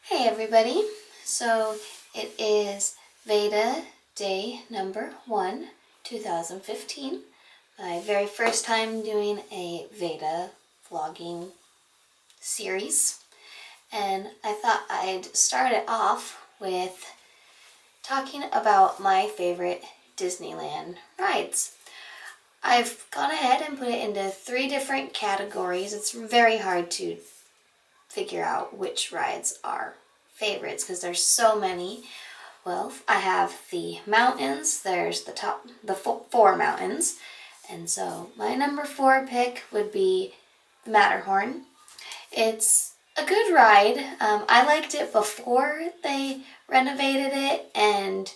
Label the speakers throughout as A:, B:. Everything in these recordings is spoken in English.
A: Hey everybody, so it is VEDA day number 1, 2015. My very first time doing a VEDA vlogging series. And I thought I'd start it off with talking about my favorite Disneyland rides. I've gone ahead and put it into 3 different categories. It's very hard to figure out which rides are favorites because there's so many. Well, I have the mountains. There's the 4 mountains. And so my number 4 pick would be the Matterhorn. It's a good ride. I liked it before they renovated it and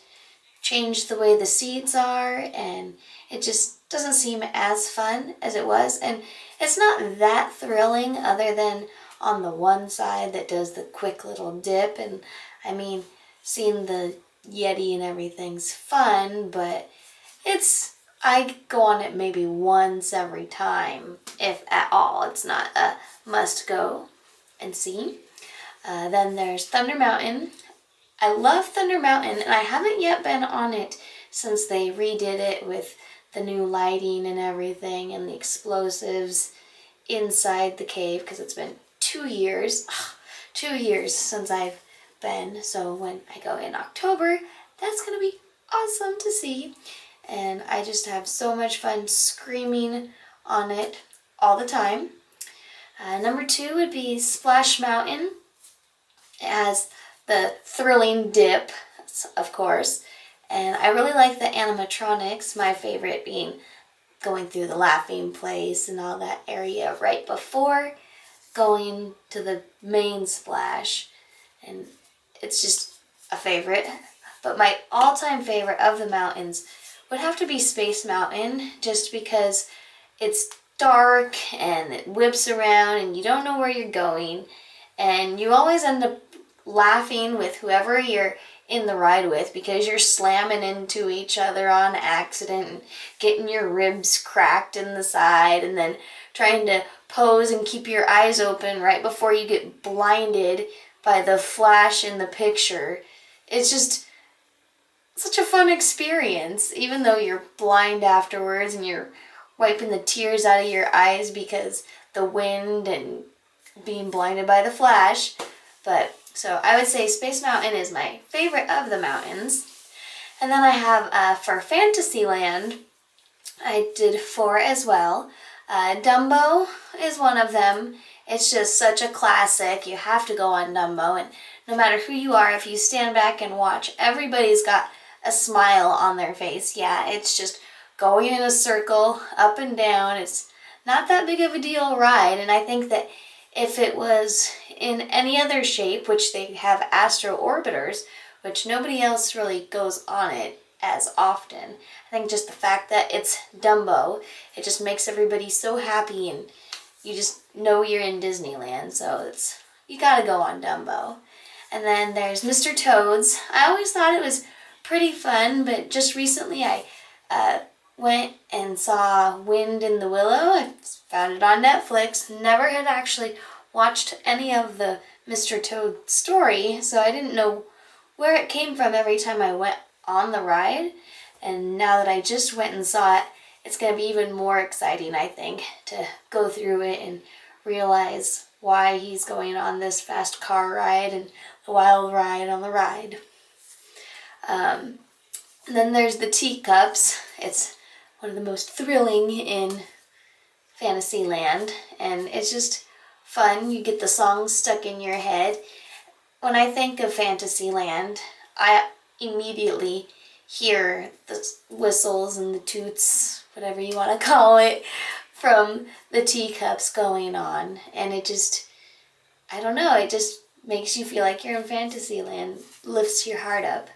A: changed the way the seats are, and it just doesn't seem as fun as it was. And it's not that thrilling other than on the one side that does the quick little dip. And I mean, seeing the Yeti and everything's fun, but I go on it maybe once every time, if at all. It's not a must go and see. Then there's Thunder Mountain. I love Thunder Mountain, and I haven't yet been on it since they redid it with the new lighting and everything and the explosives inside the cave, because it's been 2 years. 2 years since I've been. So when I go in October, that's going to be awesome to see. And I just have so much fun screaming on it all the time. Number 2 would be Splash Mountain. It has the thrilling dip, of course. And I really like the animatronics, my favorite being going through the laughing place and all that area right before going to the main splash. And it's just a favorite. But my all-time favorite of the mountains would have to be Space Mountain, just because it's dark and it whips around and you don't know where you're going. And you always end up laughing with whoever you're in the ride with, because you're slamming into each other on accident and getting your ribs cracked in the side, and then trying to pose and keep your eyes open right before you get blinded by the flash in the picture. It's just such a fun experience, even though you're blind afterwards and you're wiping the tears out of your eyes because the wind and being blinded by the flash. But so I would say Space Mountain is my favorite of the mountains. And then I have for Fantasyland, I did 4 as well. Dumbo is one of them. It's just such a classic. You have to go on Dumbo, and no matter who you are, if you stand back and watch, everybody's got a smile on their face. Yeah, it's just going in a circle, up and down. It's not that big of a deal ride, and I think that if it was in any other shape, which they have astro orbiters, which nobody else really goes on it as often. I think just the fact that it's Dumbo, it just makes everybody so happy, and you just know you're in Disneyland. So you gotta go on Dumbo. And then there's Mr. Toad's. I always thought it was pretty fun, but just recently I went and saw Wind in the Willow. I found it on Netflix. Never had actually watched any of the Mr. Toad story, so I didn't know where it came from every time I went on the ride. And now that I just went and saw it, it's going to be even more exciting, I think, to go through it and realize why he's going on this fast car ride and the wild ride on the ride. And then there's the teacups. It's one of the most thrilling in Fantasyland, and it's just fun. You get the songs stuck in your head. When I think of Fantasyland, I immediately hear the whistles and the toots, whatever you want to call it, from the teacups going on. And it just, I don't know, it just makes you feel like you're in Fantasyland, lifts your heart up.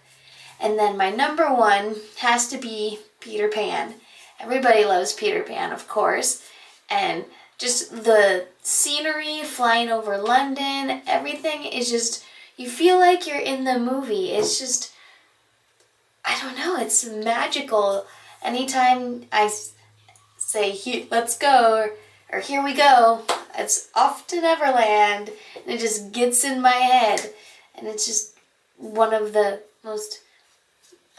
A: And then my number 1 has to be Peter Pan. Everybody loves Peter Pan, of course. And just the scenery, flying over London, everything is just, you feel like you're in the movie. It's just, I don't know, it's magical. Anytime I say, let's go, or here we go, it's off to Neverland, and it just gets in my head. and it's just one of the most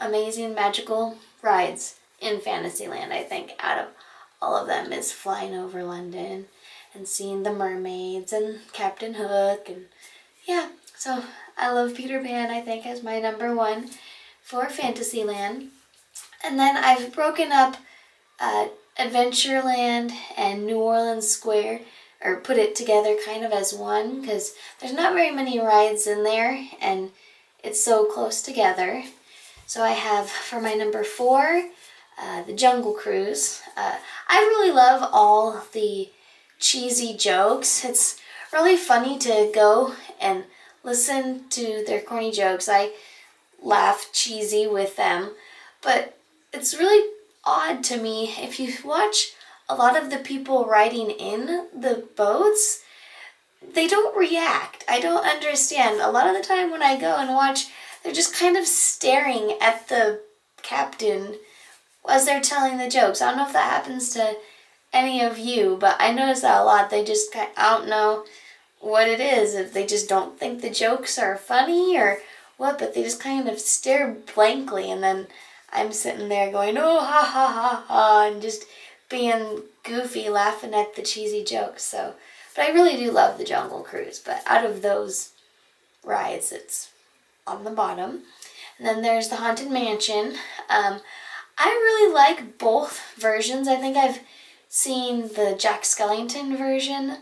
A: amazing magical rides in Fantasyland, I think, out of all of them, is flying over London and seeing the mermaids and Captain Hook. And yeah, so I love Peter Pan, I think, as my number one for Fantasyland. And then I've broken up Adventureland and New Orleans Square, or put it together kind of as one, because there's not very many rides in there and it's so close together. So I have, for my number 4, the Jungle Cruise. I really love all the cheesy jokes. It's really funny to go and listen to their corny jokes. I laugh cheesy with them, but it's really odd to me if you watch a lot of the people riding in the boats, they don't react. I don't understand. A lot of the time when I go and watch, they're just kind of staring at the captain as they're telling the jokes. I don't know if that happens to any of you, but I notice that a lot. They just, I don't know what it is, if they just don't think the jokes are funny or what, but they just kind of stare blankly, and then I'm sitting there going, oh, ha, ha, ha, ha, and just being goofy, laughing at the cheesy jokes. So, but I really do love the Jungle Cruise, but out of those rides, it's on the bottom. And then there's the Haunted Mansion. I really like both versions. I think I've seen the Jack Skellington version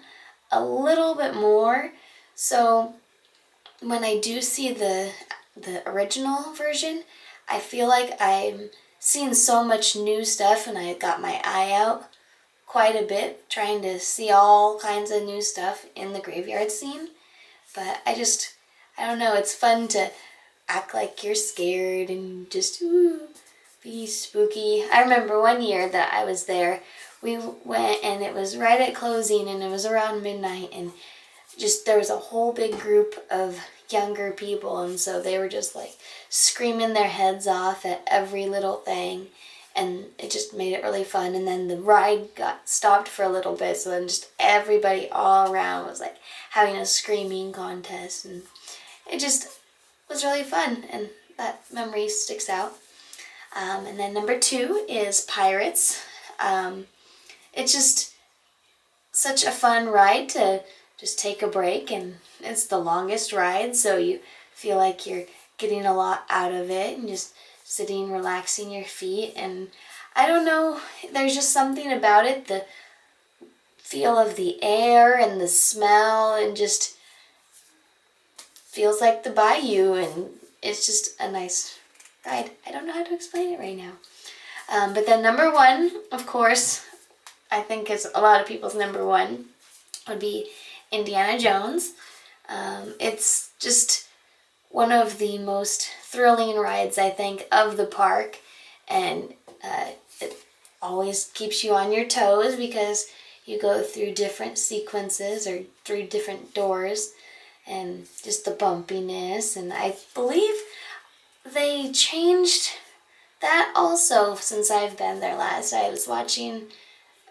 A: a little bit more. So when I do see the original version, I feel like I'm seeing so much new stuff, and I got my eye out quite a bit trying to see all kinds of new stuff in the graveyard scene. But I don't know, it's fun to act like you're scared and just be spooky. I remember one year that I was there, we went and it was right at closing and it was around midnight, and just there was a whole big group of younger people, and so they were just like screaming their heads off at every little thing, and it just made it really fun. And then the ride got stopped for a little bit, so then just everybody all around was like having a screaming contest, and it just was really fun, and that memory sticks out. And then number 2 is Pirates. It's just such a fun ride to just take a break, and it's the longest ride, so you feel like you're getting a lot out of it and just sitting, relaxing your feet. And I don't know, there's just something about it, the feel of the air and the smell, and just feels like the bayou, and it's just a nice ride. I don't know how to explain it right now. But then number 1, of course, I think is a lot of people's number 1, would be Indiana Jones. It's just one of the most thrilling rides, I think, of the park, and it always keeps you on your toes because you go through different sequences or through different doors, and just the bumpiness. And I believe they changed that also since I've been there last. I was watching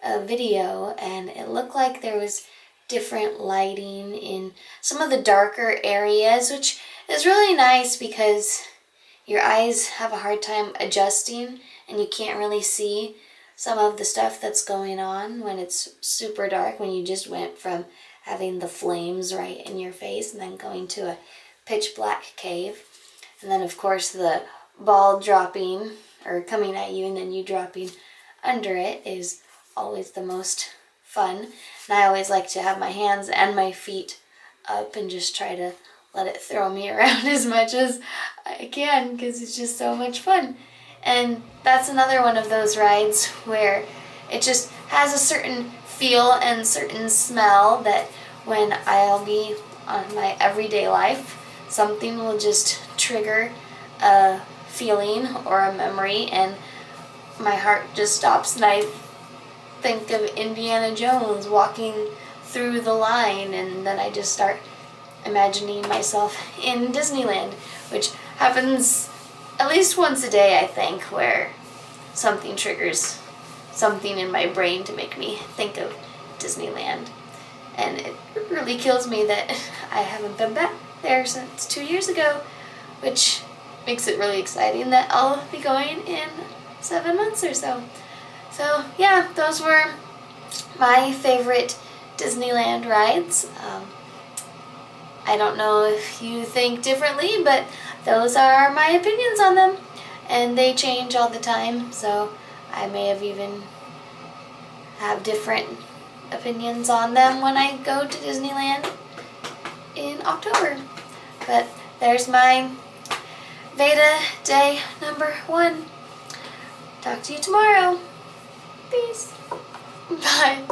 A: a video and it looked like there was different lighting in some of the darker areas, which is really nice because your eyes have a hard time adjusting and you can't really see some of the stuff that's going on when it's super dark, when you just went from having the flames right in your face and then going to a pitch black cave. And then of course the ball dropping or coming at you and then you dropping under it is always the most fun. And I always like to have my hands and my feet up and just try to let it throw me around as much as I can because it's just so much fun. And that's another one of those rides where it just has a certain feel and certain smell that when I'll be on my everyday life, something will just trigger a feeling or a memory and my heart just stops and I think of Indiana Jones walking through the line, and then I just start imagining myself in Disneyland, which happens at least once a day, I think, where something triggers something in my brain to make me think of Disneyland. And it really kills me that I haven't been back there since 2 years ago, which makes it really exciting that I'll be going in 7 months or so. So yeah, those were my favorite Disneyland rides. I don't know if you think differently, but those are my opinions on them, and they change all the time, so I may have different opinions on them when I go to Disneyland in October. But there's my VEDA day number 1. Talk to you tomorrow. Peace. Bye.